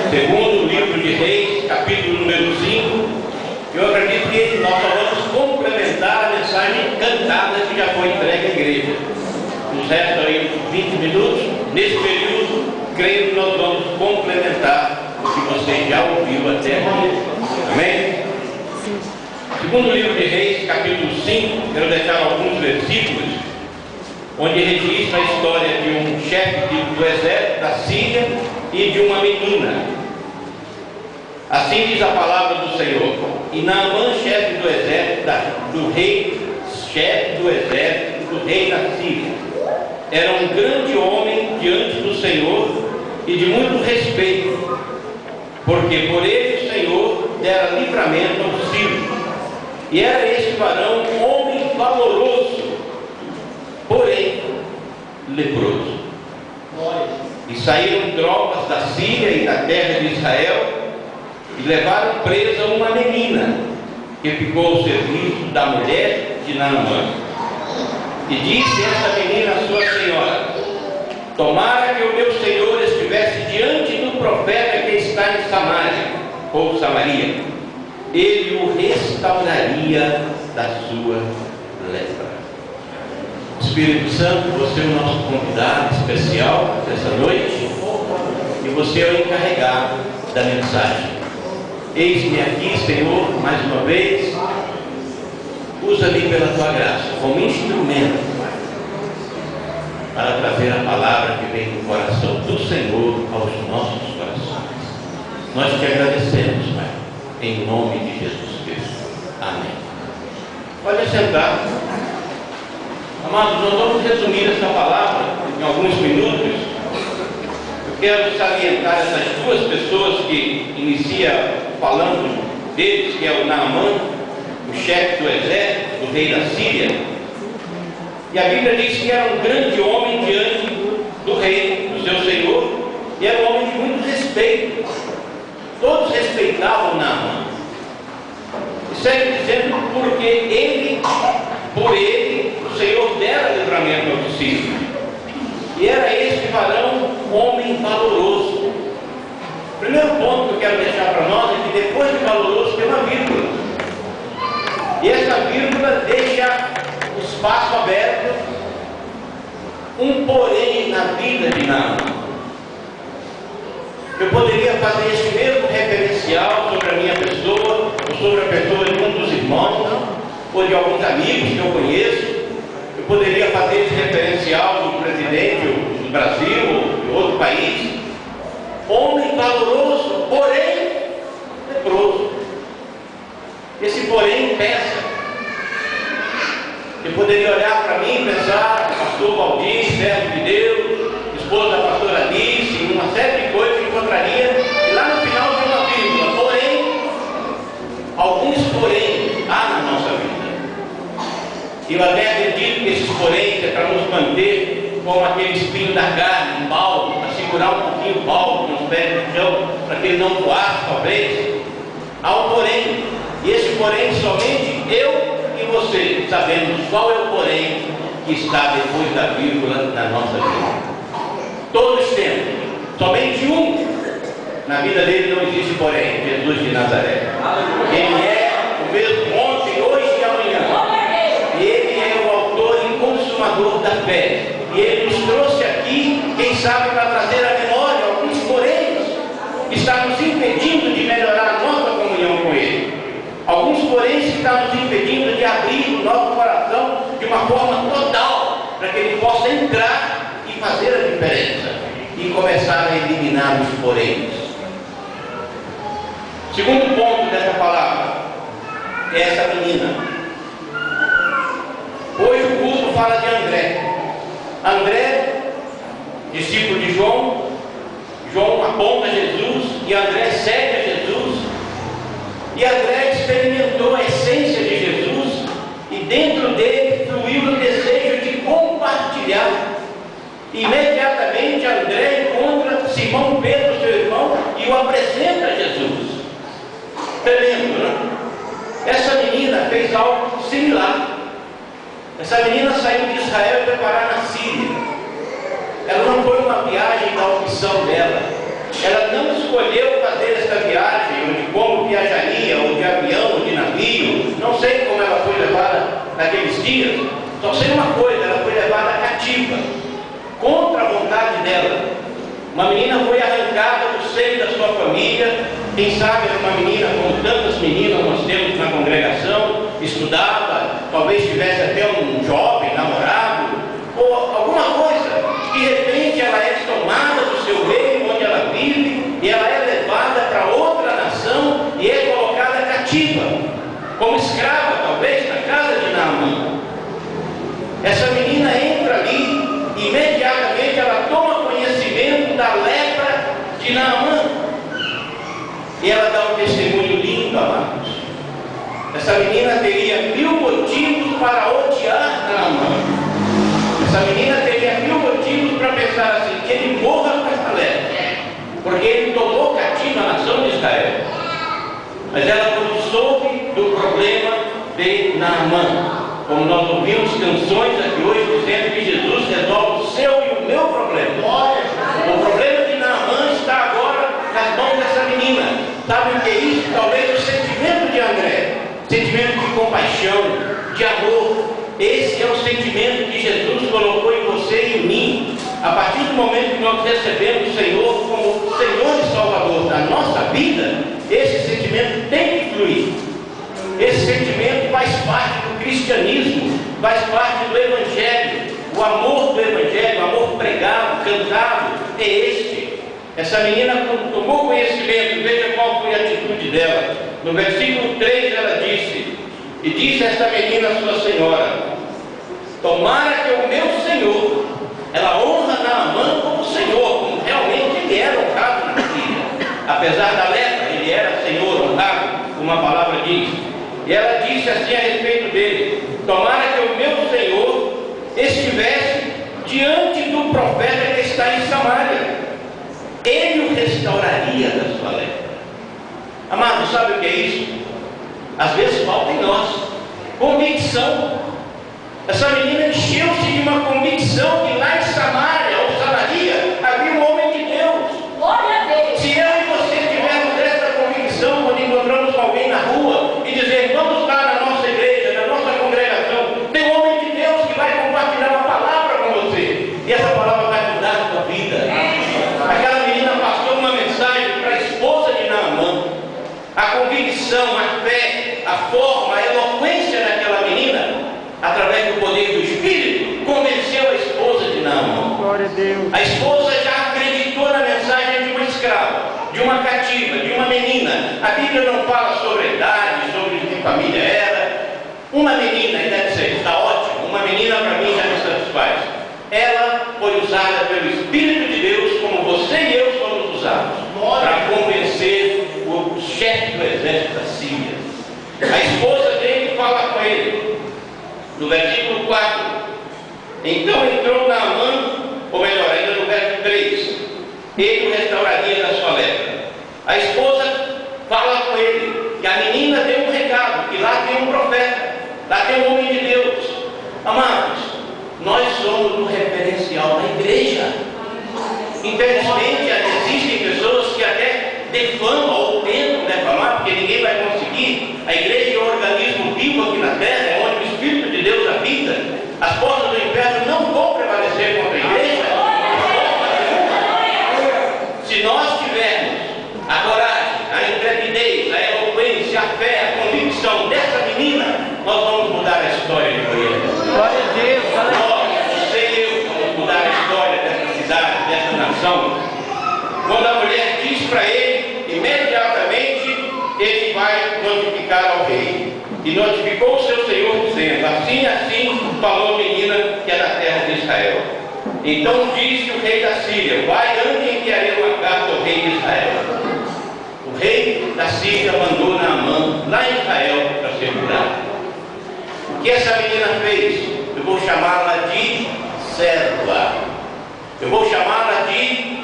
Segundo o livro de Reis, capítulo número 5, eu acredito que nós só vamos complementar a mensagem cantada que já foi entregue à igreja. Nos restam aí 20 minutos. Nesse período, creio que nós vamos complementar o que você já ouviu até aqui. Amém? Segundo o livro de Reis, capítulo 5, quero deixar alguns versículos onde registra a história de um chefe do exército da Síria e de uma menina. Assim diz a palavra do Senhor: e Naamã, chefe do exército do rei da Síria, era um grande homem diante do Senhor e de muito respeito, porque por ele o Senhor dera livramento aos sírios. E era este varão um homem valoroso, porém leproso. E saíram tropas da Síria e da terra de Israel e levaram presa uma menina que ficou ao serviço da mulher de Naamã. E disse esta menina à sua senhora: tomara que o meu senhor estivesse diante do profeta que está em Samaria, ou Samaria, ele o restauraria da sua lepra. Espírito Santo, você é o nosso convidado especial dessa noite e você é o encarregado da mensagem. Eis-me aqui, Senhor, mais uma vez. Usa-me pela tua graça como instrumento para trazer a palavra que vem do coração do Senhor aos nossos corações. Nós te agradecemos, Pai, em nome de Jesus Cristo. Amém. Pode sentar. Amados, nós vamos resumir essa palavra em alguns minutos. Eu quero salientar essas duas pessoas que inicia falando deles, que é o Naamã, o chefe do exército, do rei da Síria. E a Bíblia diz que era um grande homem diante do rei, do seu senhor, e era um homem de muito respeito. Todos respeitavam Naamã. E segue dizendo, porque por ele, o Senhor dera livramento aos sírios. E era este varão um homem valoroso. O primeiro ponto que eu quero deixar para nós é que depois de valoroso tem uma vírgula. E essa vírgula deixa o espaço aberto, um porém na vida de Naamã. Eu poderia fazer esse mesmo referencial sobre a minha pessoa, ou sobre a pessoa de um dos irmãos, ou de alguns amigos que eu conheço. Eu poderia fazer esse referencial do presidente do Brasil ou de outro país. Homem valoroso, porém leproso. Esse porém pesa. Eu poderia olhar para mim e pensar: pastor Valdir, servo de Deus, esposa da pastora Alice, uma série de coisas que eu encontraria, e lá no final tem uma vírgula. Porém, alguns porém há na nossa vida. E eu até acredito que esses porém é para nos manter como aquele espinho da carne, um balde, para segurar um pouquinho o balde nos pés do chão, para que ele não voasse talvez. Há um porém, e esse porém somente eu e você sabemos qual é o porém que está depois da vírgula na nossa vida. Todos temos, somente um na vida dele não existe porém: Jesus de Nazaré. Ele é o mesmo ontem, hoje e amanhã. E ele é o autor e consumador da fé. E ele nos trouxe aqui, quem sabe, para trazer à memória alguns poréns que estão nos impedindo de melhorar a nossa comunhão com ele. Alguns poréns que estão nos impedindo de abrir o nosso coração de uma forma total, para que ele possa entrar e fazer a diferença e começar a eliminar os poréns. Segundo ponto dessa palavra é essa menina. Hoje o culto fala de André. André, discípulo de João. João aponta Jesus e André segue a Jesus. E André experimentou a essência de Jesus e dentro dele fluiu o desejo de compartilhar. Imediatamente André encontra Simão Pedro, seu irmão, e o apresenta a Jesus. Tremendo, né? Essa menina fez algo similar. Essa menina saiu de Israel e foi parar na Síria. Ela não foi uma viagem da opção dela. Ela não escolheu dias, só sei uma coisa: ela foi levada cativa, contra a vontade dela. Uma menina foi arrancada do seio da sua família. Quem sabe era uma menina, como tantas meninas nós temos na congregação, estudava, talvez tivesse até um jovem, namorado, ou alguma coisa. De repente ela é tomada do seu reino onde ela vive, e ela é levada para outra nação e é colocada cativa, como escrava, talvez, na casa de Naamã. Essa menina entra ali, imediatamente ela toma conhecimento da lepra de Naamã. E ela dá um testemunho lindo, amados. Essa menina teria 1000 motivos para odiar Naamã. Essa menina teria 1000 motivos para pensar assim: que ele morra com essa lepra, porque ele tomou cativa a nação de Israel. Mas ela, quando soube do problema de Naamã, como nós ouvimos canções aqui hoje dizendo que Jesus resolve o seu e o meu problema. O problema de Naamã está agora nas mãos dessa menina. Sabe o que é isso? Talvez o sentimento de André, sentimento de compaixão, de amor. Esse é o sentimento que Jesus colocou em você e em mim. A partir do momento que nós recebemos o Senhor como Senhor e Salvador da nossa vida, esse sentimento tem que fluir. Esse sentimento faz parte do cristianismo, faz parte do Evangelho. O amor do Evangelho, o amor pregado, cantado, é este. Essa menina, quando tomou conhecimento, veja qual foi a atitude dela. No versículo 3 ela disse: e disse esta menina à sua senhora: tomara que o meu Senhor, ela honra Naamã como Senhor, como realmente ele era honrado na Síria. Apesar da lepra, ele era Senhor, honrado, como a palavra diz. E ela disse assim a respeito dele: tomara que o meu Senhor estivesse diante do profeta que está em Samaria, ele o restauraria da sua lepra. Amado, sabe o que é isso? Às vezes falta em nós convicção. Essa menina encheu-se de uma convicção que lá em Samaria ou Samaria havia um homem de Deus. Glória a Deus. Se eu e você tivermos essa convicção quando encontramos alguém na rua e dizer: vamos lá na nossa igreja, na nossa congregação, tem um homem de Deus que vai compartilhar uma palavra com você, e essa palavra vai mudar a sua vida. Aquela menina passou uma mensagem para a esposa de Naamã. A convicção, a fé, a forma, a eloquência daquela menina, através do poder do Espírito, convenceu a esposa de Naamã. Glória a Deus. A esposa já acreditou na mensagem de uma escrava, de uma cativa, de uma menina. A Bíblia não fala sobre a idade, sobre que família era. Uma menina, e deve ser, está ótimo, uma menina para mim já me satisfaz. Ela foi usada pelo Espírito de Deus, como você e eu somos usados, para convencer o chefe do exército da Síria. A esposa dele fala com ele, no versículo 4: então entrou Naamã, ou melhor, ainda no verso 3, ele o restauraria da sua lepra. A esposa fala com ele, que a menina deu um recado, que lá tem um profeta, lá tem um homem de Deus. Amados, nós somos o referencial da igreja. Infelizmente, existem pessoas que até defamam ou tentam defamar, porque ninguém vai conseguir. A igreja é um organismo vivo aqui na terra, onde o Espírito de Deus habita. As portas do inferno não vão prevalecer contra a igreja. Se nós tivermos a coragem, a intrepidez, a eloquência, a fé, a convicção dessa menina, nós vamos mudar a história de Goiânia. Glória a Deus. Nós, você e eu, vamos mudar a história dessa cidade, dessa nação. Quando a mulher diz para ele, imediatamente ele vai notificar ao rei. E notificou o seu senhor, dizendo: assim falou a menina que é da terra de Israel. Então disse o rei da Síria: vai, ande e enviarei uma carta ao rei de Israel. O rei da Síria mandou Naamã lá em Israel para ser curado. O que essa menina fez? Eu vou chamá-la de serva. Eu vou chamá-la de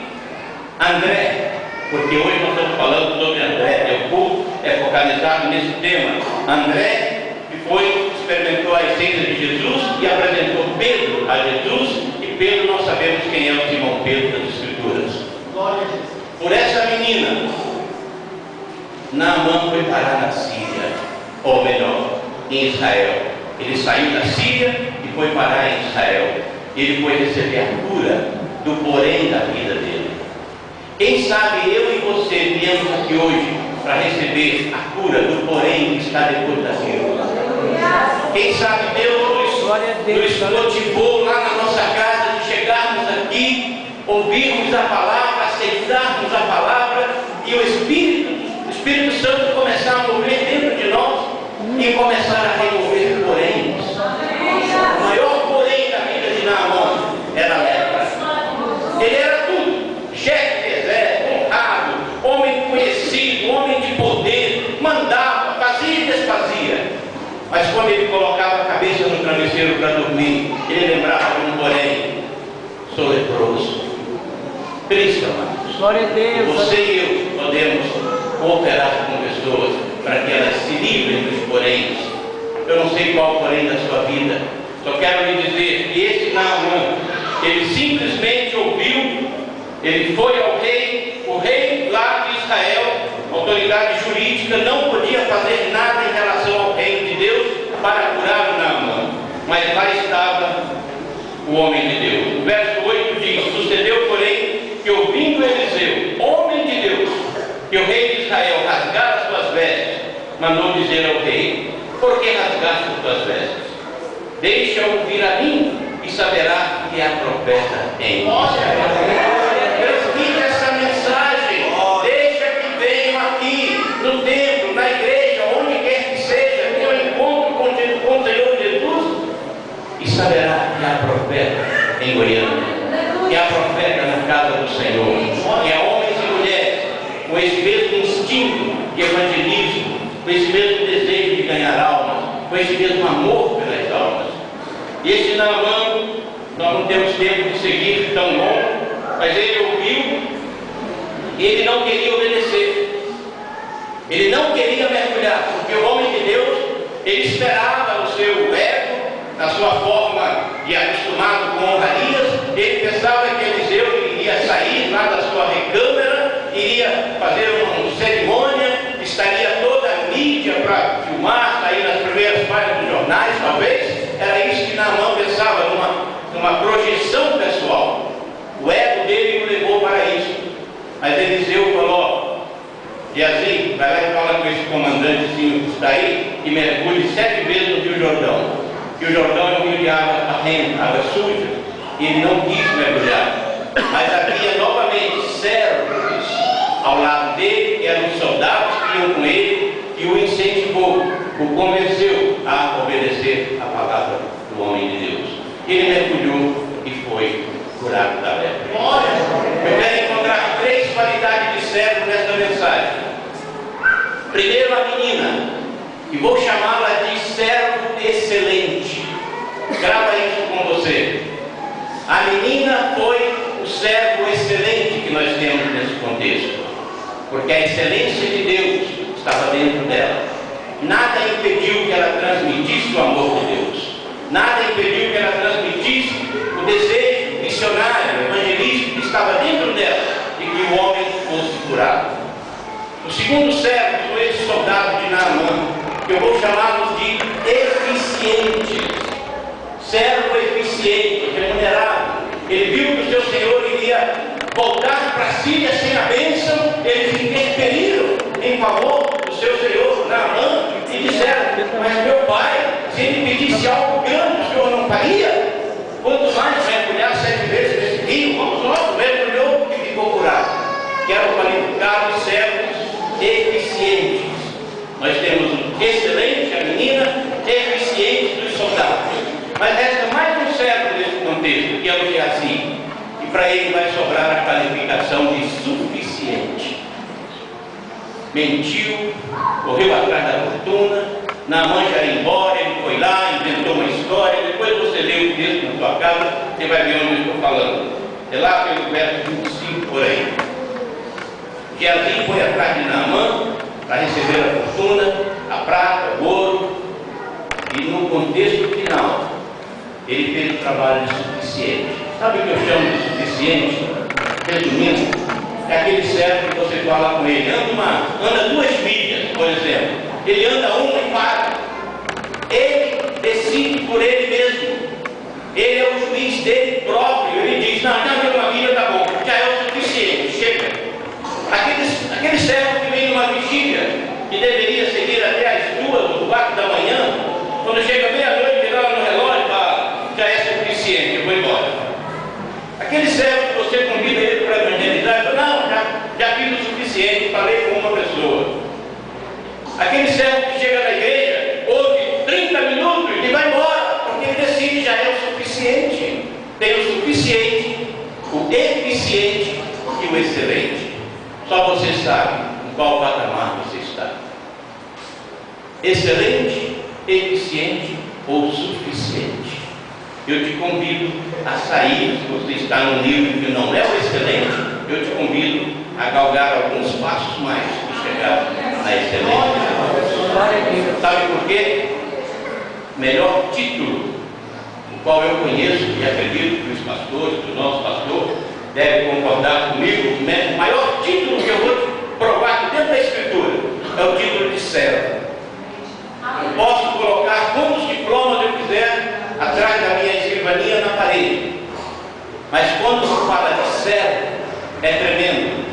André, porque hoje nós estamos falando sobre André. O culto é focalizado nesse tema. André, que experimentou a essência de Jesus e apresentou Pedro a Jesus, e Pedro nós sabemos quem é o Simão Pedro das Escrituras. Por essa menina, Naamã foi parar na Síria, ou melhor, em Israel. Ele saiu da Síria e foi parar em Israel. Ele foi receber a cura do porém da vida dele. Quem sabe eu e você viemos aqui hoje para receber a cura do porém que está depois da vida. Quem sabe Deus nos motivou lá na nossa casa de chegarmos aqui, ouvirmos a palavra, aceitarmos a palavra e o Espírito Santo começar a mover dentro de nós e começar a remover poréns. O maior porém da vida de Naamã era a lepra. Ele era tudo: chefe de exército, honrado, homem conhecido, homem de poder, mandava, fazia e desfazia. Mas quando ele colocava a cabeça no travesseiro para dormir, ele lembrava de um porém: sou leproso. Cristo, amados. Glória a Deus. Você e eu podemos cooperar com pessoas para que elas se livrem dos poréns. Eu não sei qual o porém da sua vida, só quero lhe dizer que esse Naamã, ele simplesmente ouviu, ele foi ao rei, o rei lá de Israel, autoridade jurídica, não podia fazer nada em relação ao reino de Deus para curar o Naamã, mas lá estava o homem de Deus. O verso 8 diz: sucedeu, porém, que ouvindo Eliseu, homem de Deus, que o rei de Israel rasgara as suas vestes, mandou dizer ao rei: por que rasgaste as tuas vestes? Deixa-o vir a mim e saberá que há profeta em Israel. Transmite essa mensagem. Deixa que venham aqui no templo, na igreja, onde quer que seja, que eu encontro com o Senhor Jesus e saberá que há profeta em Goiânia, que há profeta na casa do Senhor, que há homens e mulheres com esse mesmo instinto de evangelismo, com esse mesmo desejo de ganhar almas, com esse mesmo amor pelas almas. E esse Naamã, nós não temos tempo de seguir tão longo, mas ele ouviu e ele não queria obedecer. Ele não queria mergulhar, porque o homem de Deus, ele esperava o seu ego, na sua forma de acostumado com honrarias. Ele pensava que Eliseu iria sair lá da sua recâmara, iria fazer uma cerimônia, estaria toda a mídia para filmar, sair nas primeiras páginas dos jornais, talvez. Era isso que Naamã pensava, numa projeção pessoal. O ego dele o levou para isso. Mas Eliseu falou: Geazi, vai lá e fala com esse comandantezinho que está aí, e mergulhe 7 vezes no Rio Jordão. Que o Jordão é um rio de água barrenta, água suja. E ele não quis mergulhar. Mas havia novamente servos ao lado dele, que eram os soldados que iam com ele, e o incentivou, o convenceu a obedecer a palavra do homem de Deus. Ele mergulhou e foi curado da lepra. Eu quero encontrar 3 qualidades de servo nesta mensagem. Primeiro, a menina, e vou chamá-la de servo excelente. Grava isso com você. A menina foi o servo excelente que nós temos nesse contexto, porque a excelência de Deus estava dentro dela. Nada impediu que ela transmitisse o amor de Deus. Nada impediu que ela transmitisse o desejo missionário, evangelístico que estava dentro dela, e que o homem fosse curado. O segundo servo foi esse soldado de Naamã, que eu vou chamá-los de eficientes. Servo eficiente, remunerado. Ele viu que o seu senhor iria voltar para a Síria sem a bênção. Eles interferiram em favor do seu senhor Naamã e disseram: mas meu pai, se ele pedisse algo grande, o senhor não faria? Quanto mais mergulhar 7 vezes nesse rio? Vamos logo, mergulhou e ficou curado. Quero qualificar os servos eficientes. Nós temos o excelente, a menina, eficiente dos soldados. Mas resta mais um servo nesse contexto, que é o Geazi. E para ele vai sobrar a qualificação de suficiente. Mentiu, correu atrás da fortuna, Naamã já ia embora, ele foi lá, inventou uma história. Depois você lê o texto na sua casa, você vai ver onde eu estou falando. É lá pelo verso 25 por aí. Geazi foi atrás de Naamã para receber a fortuna, a prata, o ouro, e no contexto final ele fez o trabalho de suficiente. Sabe o que eu chamo de suficiente? Resumindo, é aquele servo que você fala com ele, anda 2 milhas, por exemplo. Ele anda 1 e para. Ele decide servo que você convida ele para evangelizar, ele fala, não, já fiz o suficiente, falei com uma pessoa. Aquele servo que chega na igreja, ouve 30 minutos e vai embora, porque ele decide já é o suficiente. Tem o suficiente, o eficiente e o excelente. Só você sabe em qual patamar você está. Excelente, eficiente ou suficiente. Eu te convido a sair, se você está num nível que não é o excelente, eu te convido a galgar alguns passos mais e chegar à excelência. Sabe por quê? Melhor título, o qual eu conheço e acredito que os pastores, que o nosso pastor, deve concordar comigo, o maior título que eu vou provar dentro da Escritura é o título de servo. Eu posso colocar quantos diplomas eu quiser atrás da minha escrivaninha na parede, mas quando se fala de servo, é tremendo.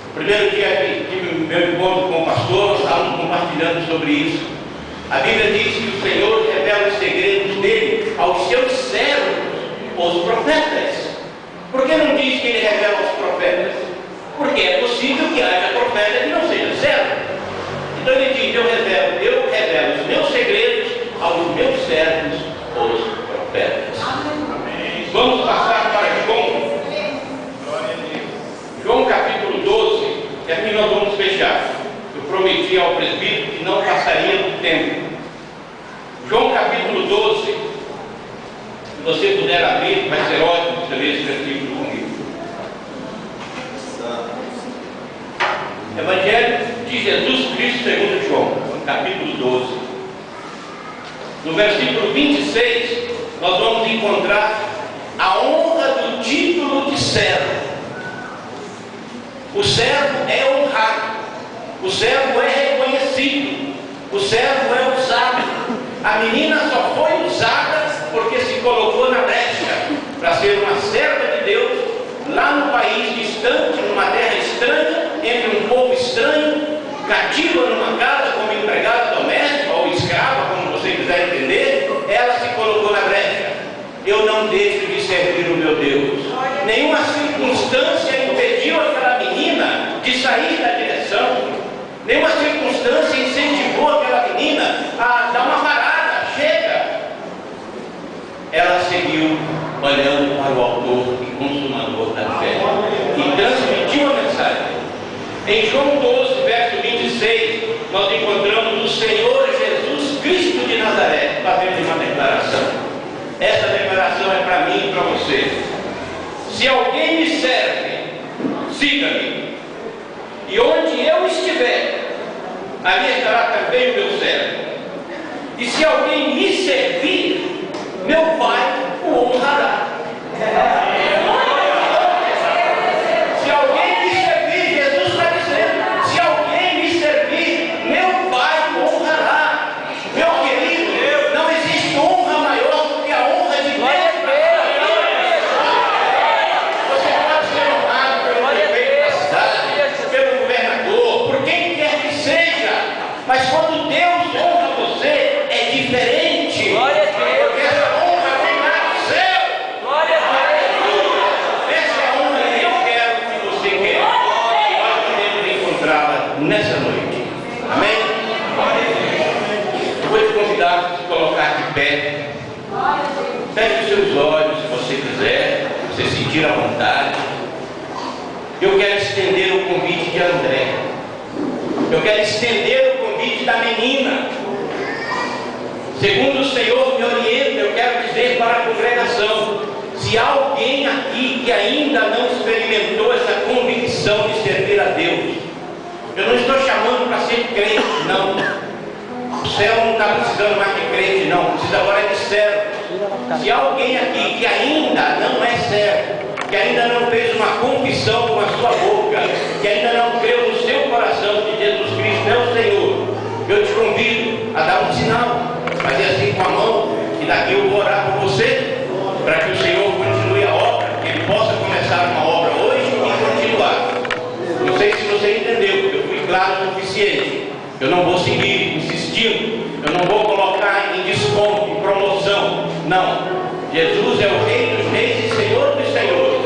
O primeiro dia que tive meu encontro com o pastor, nós estávamos compartilhando sobre isso. A Bíblia diz que o Senhor revela os segredos dele aos seus servos, os profetas. Por que não diz que ele revela aos profetas? Porque é possível que haja profeta que não seja servo. Então ele diz, eu revelo os meus segredos aos meus servos, os profetas. Vamos passar para João. João capítulo 12, e aqui nós vamos fechar. Eu prometi ao presbítero que não passaria do tempo. João capítulo 12, se você puder abrir, vai ser ótimo você ler esse versículo comigo. Evangelho de Jesus Cristo segundo João, capítulo 12. No versículo 26, nós vamos encontrar a honra do título de servo. O servo é honrado, o servo é reconhecido, o servo é usado. A menina só foi usada porque se colocou na brecha para ser uma serva de Deus lá no país distante, numa terra estranha, entre um povo estranho, cativa numa casa como empregada doméstica ou escrava, como você quiser entender. Ela se colocou na brecha. Eu não deixo de servir o meu Deus. Nenhuma circunstância impediu aquela menina de sair da direção. Nenhuma circunstância incentivou aquela menina a dar uma parada. Chega! Ela seguiu olhando para o autor e consumador da fé e transmitiu a mensagem. Em João 12, verso 26, nós encontramos o Senhor Jesus Cristo de Nazaré fazendo uma declaração. Essa declaração é para mim e para você. Se alguém me serve, siga-me. E onde eu estiver, ali estará também o meu servo. E se alguém me servir, meu Pai o honrará. Se alguém me servir, Jesus está dizendo, se alguém me servir, meu Pai o honrará. Meu querido, não existe honra maior do que a honra de Deus. Você pode ser honrado pelo prefeito da cidade, pelo governador, por quem quer que seja, mas quando Deus honra você, é diferente. Glória a Deus. Porque essa honra vem lá do céu. Glória a Deus. Essa é a honra que eu quero que você quer. Nós podemos encontrá-la nessa noite. Amém? Eu vou te convidar a se colocar de pé. Feche os seus olhos, se você quiser, se você sentir à vontade. Eu quero estender o convite de André. Eu quero estender o convite da menina. Segundo o Senhor me orienta, eu quero dizer para a congregação, se há alguém aqui que ainda não experimentou essa convicção de servir a Deus, eu não estou chamando para ser crente, não. O céu não está precisando mais de crente, não. Precisa agora de servo. Se há alguém aqui que ainda não é servo, que ainda não fez uma confissão com a sua boca, que ainda não creu no seu coração que Jesus Cristo é o Senhor, eu te convido a dar um sinal, fazer assim com a mão, e daqui eu vou orar por você, para que o Senhor continue a obra, que Ele possa começar uma obra hoje e continuar. Não sei se você entendeu, eu fui claro o suficiente. Eu não vou seguir insistindo, eu não vou colocar em desconto, em promoção. Não. Jesus é o Rei dos Reis e Senhor dos Senhores.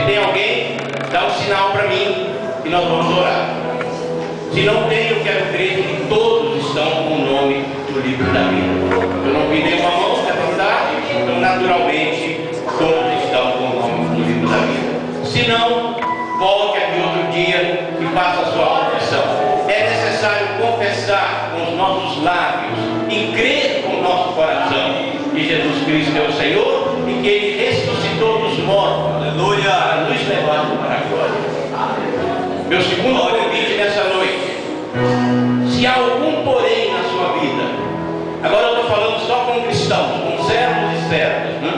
tem alguém, dá um sinal para mim e nós vamos orar. Se não tem, eu quero crer que todos estão com o nome do livro da vida. Eu não vi nenhuma mão levantar, então naturalmente todos estão com o nome do livro da vida. Se não, volte aqui outro dia e faça a sua confissão. É necessário confessar com os nossos lábios e crer com o nosso coração que Jesus Cristo é o Senhor e que Ele ressuscitou dos mortos, aleluia, para nos levar para a glória. Meu segundo convite nessa noite: se há algum porém na sua vida, agora eu estou falando só com cristãos, com servos e servas, né?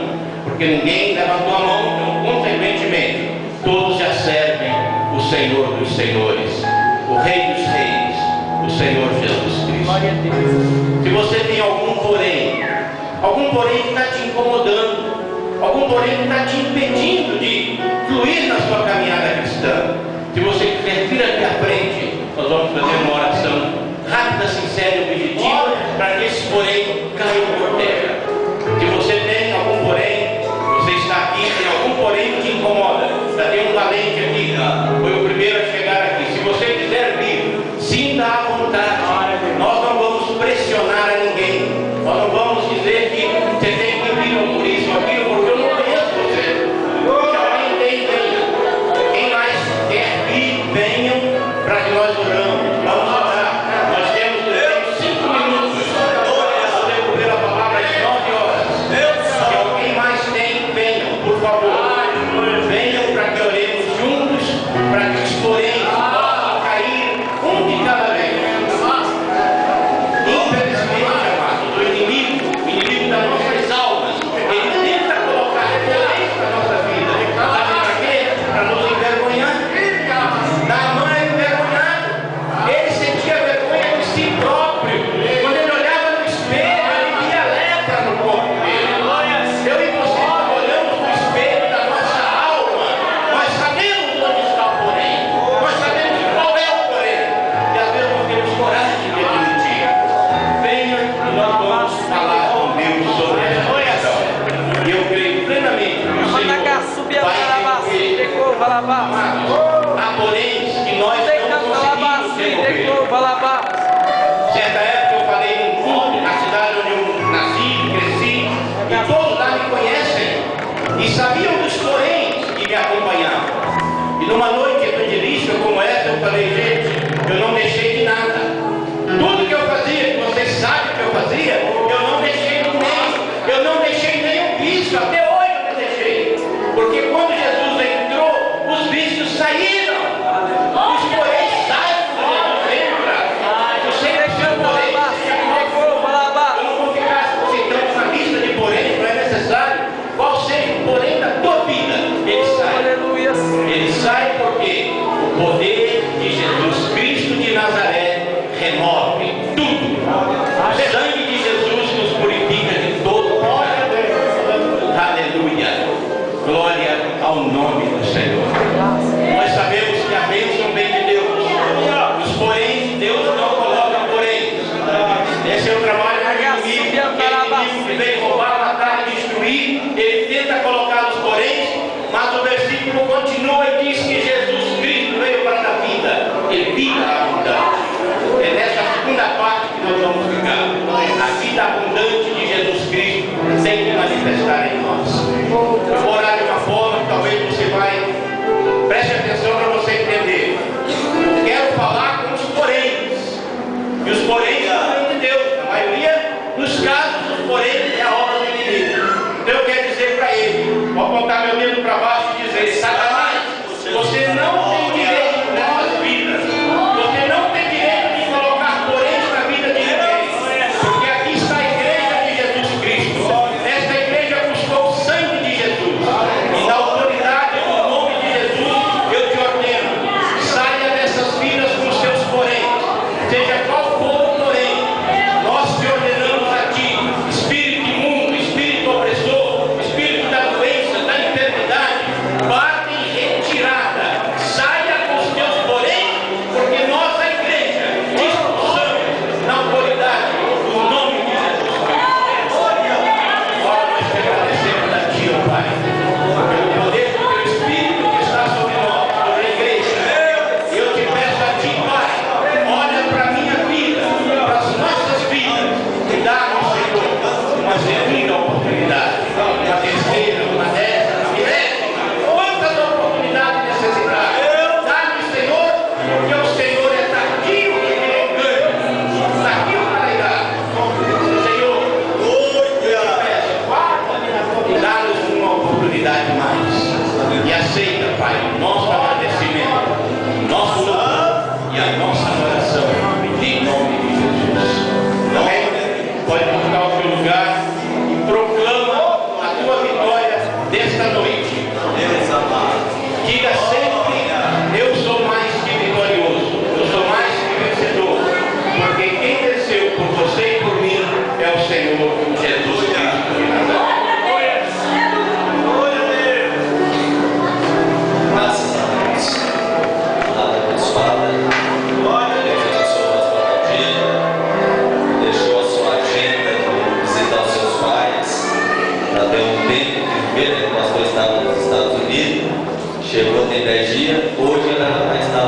Porque ninguém levantou a mão, então consequentemente todos já servem o Senhor dos Senhores, o Rei dos Reis, o Senhor Jesus Cristo. Se você tem algum porém que está te incomodando, algum porém que está te impedindo de fluir na sua caminhada cristã, se você quiser vir aqui à frente, nós vamos fazer uma oração rápida, sincera e objetiva para que esse porém caia por terra. Se você tem algum porém, você está aqui, tem algum porém que te incomoda, já tem um valente aqui, foi o primeiro a chegar aqui. Se você quiser vir, sinta à vontade. Nós não vamos pressionar a ninguém, nós não vamos dizer que você tem que vir por isso ou aquilo, porque eu não conheço você. Se alguém tem, venha. Quem mais quer vir, venham para que nós oramos. Vamos orar. Nós temos 5 minutos para poder cumprir a palavra às 9 horas. Se alguém mais tem, venham, por favor. Venham para que oremos juntos, para que os poréns possam cair um de cada vez. Infelizmente, amados, o inimigo das nossas almas, ele tenta colocar poréns na nossa vida. Sabe para quê? Para nos envergonhar. Naamã era envergonhado. Ele sentia vergonha de si próprio. Quando ele olhava no espelho, ele via lepra no corpo dele. Eu e você, quando olhamos no espelho da nossa alma, nós sabemos onde está o porém. Nós sabemos qual é o porém. E às vezes não temos coragem de admitir. Venha e nós vamos falar com Deus sobre essa questão. E eu creio plenamente que o Senhor vai resolver. Há poréns que nós não conseguimos resolver. Certa época eu falei num culto na cidade onde eu nasci, cresci, e todos lá me conhecem e sabiam dos poréns que me acompanhavam. E numa noite evangelística como essa, eu falei: gente, eu não deixei de nada. Tudo que eu fazia, que vocês sabem que eu fazia, eu não deixei no meio. Eu não deixei nenhum vício, até hoje eu não deixei. Porque quando Jesus entrou, os vícios saíram. Os poréns saem quando Jesus entra. Eu sempre chamo porém. Eu não vou ficar citando uma lista de porém, não é necessário. Qual seja o porém da tua vida, ele sai. Ele sai porque o poder de Jesus Cristo de Nazaré remove tudo. O sangue de Jesus nos purifica de todo pecado. Aleluia. Glória ao nome do Senhor. Nós sabemos que a bênção vem de Deus. Os porém, Deus não coloca porém. Esse é o trabalho do inimigo. Aquele inimigo que vem roubar, matar e destruir, ele tenta colocar os porém, mas o versículo continua e diz que Jesus Cristo veio para dar vida e vida abundante. É nessa segunda parte que nós vamos ficar. A vida abundante de Jesus Cristo tem que manifestar em nós. Eu vou orar de uma forma que talvez você vai. Preste atenção para você entender. Quero falar com os poréns. E os poréns são de Deus. Na maioria dos casos, os poréns é a obra do inimigo. Então eu quero dizer para ele, vou apontar meu dedo para baixo e dizer: Satanás, você nesta noite. Diga sempre: eu sou mais que vitorioso, eu sou mais que vencedor, porque quem venceu por você e por mim é o Senhor Jesus Cristo de Nazaré. Graças a Deus. Nada abençoada. Deus abençoou a sua família. Deixou a sua agenda de visitar os seus pais. Já deu um tempo que o pastor estava nos Estados Unidos. Chegou tem 10 dias. Hoje ela vai estar